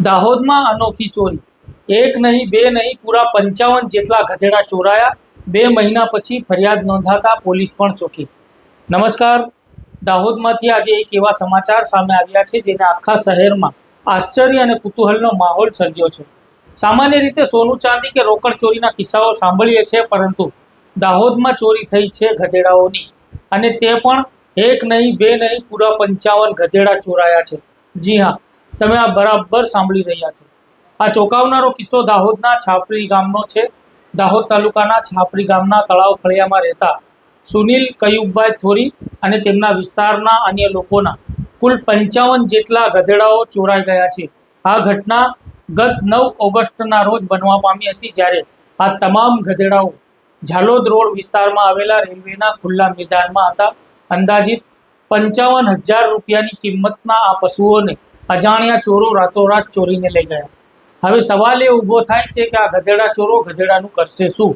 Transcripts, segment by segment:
દાહોદમાં અનોખી ચોરી, એક નહીં બે નહીં પૂરા 55 જેટલા ગધેડા ચોરાયા. 2 મહિના પછી ફરિયાદ નોંધાતા પોલીસ પણ ચોકી. નમસ્કાર, દાહોદમાંથી આજે એક એવા સમાચાર સામે આવ્યા છે જેને આખા શહેરમાં આશ્ચર્ય અને કુતૂહલનો માહોલ સર્જ્યો છે. સામાન્ય રીતે સોનું ચાંદી કે રોકડ ચોરીના કિસ્સાઓ સાંભળીએ છીએ, પરંતુ દાહોદમાં ચોરી થઈ છે ગધેડાઓની, અને તે પણ એક નહીં બે નહીં પૂરા 55 ગધેડા ચોરાયા છે. જી હા, તમે આ બરાબર સાંભળી રહ્યા છો. આ ચોંકાવનારો કિસ્સો દાહોદના છાપરી ગામનો છે. દાહોદ તાલુકાના છાપરી ગામના તળાવ ફળિયામાં રહેતા સુનિલ કયુબભાઈ થોરી અને તેમના વિસ્તારના અન્ય લોકોના કુલ 55 જેટલા ગધેડાઓ ચોરાઈ ગયા છે. આ ઘટના ગત 9 ઓગસ્ટના રોજ બનવા પામી હતી, જ્યારે આ તમામ ગધેડાઓ ઝાલોદ રોડ વિસ્તારમાં આવેલા રેલવેના ખુલ્લા મેદાનમાં હતા. અંદાજિત 55,000 રૂપિયાની કિંમતના આ પશુઓને અજાણ્યા ચોરો રાતોરાત ચોરીને લઈ ગયા. હવે સવાલ એ ઊભો થાય છે કે આ ગધેડા ચોરો ગધેડાનું કરશે શું?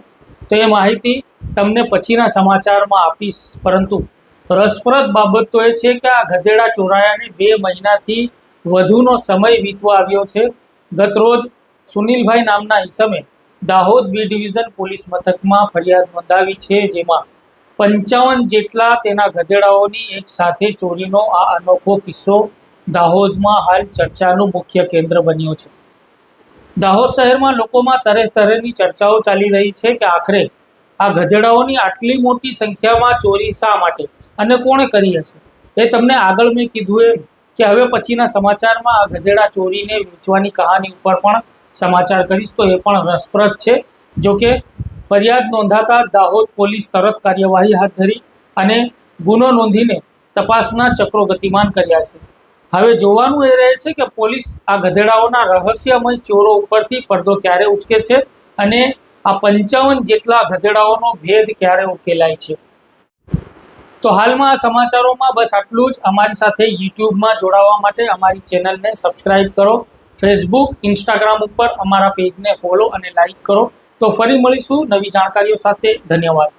તો એ માહિતી તમને પછીના સમાચારમાં આપીશ, પરંતુ રસપ્રદ બાબત તો એ છે કે આ ગધેડા ચોરાયાને 2 મહિનાથી વધુનો સમય વીતવા આવ્યો છે. ગતરોજ સુનિલભાઈ નામના ઈસમે દાહોદ બી ડિવિઝન પોલીસ મથકમાં ફરિયાદ નોંધાવી છે, જેમાં 55 જેટલા તેના ગધેડાઓની એક સાથે ચોરીનો આ અનોખો કિસ્સો દાહોદમાં હાલ ચર્ચાનું મુખ્ય કેન્દ્ર બન્યો છે. દાહોદ શહેરમાં લોકોમાં તહેની ચર્ચાઓ ચાલી રહી છે કે આખરે આ ગધેડાઓની આટલી મોટી સંખ્યામાં ચોરી શા માટે અને કોણે કરી હશે. એ તમને આગળ મેં કીધું એમ કે હવે પછીના સમાચારમાં આ ગધેડા ચોરીને વેચવાની કહાની ઉપર પણ સમાચાર કરીશ, તો એ પણ રસપ્રદ છે. જોકે ફરિયાદ નોંધાતા દાહોદ પોલીસ તરત કાર્યવાહી હાથ ધરી અને ગુનો નોંધીને તપાસના ચક્રો ગતિમાન કર્યા છે. હવે જોવાનું એ રહે છે કે પોલીસ આ ગધેડાઓના રહસ્યમય ચોરો ઉપરથી પડદો ક્યારે ઉચકે છે અને આ 55 જેટલા ગધેડાઓનો ભેદ ક્યારે ઉકેલાય છે. તો હાલમાં આ સમાચારોમાં બસ આટલું જ. અમારી સાથે યુટ્યુબમાં જોડાવા માટે અમારી ચેનલને સબસ્ક્રાઈબ કરો. ફેસબુક, ઇન્સ્ટાગ્રામ ઉપર અમારા પેજને ફોલો અને લાઈક કરો. તો ફરી મળીશું નવી જાણકારીઓ સાથે. ધન્યવાદ.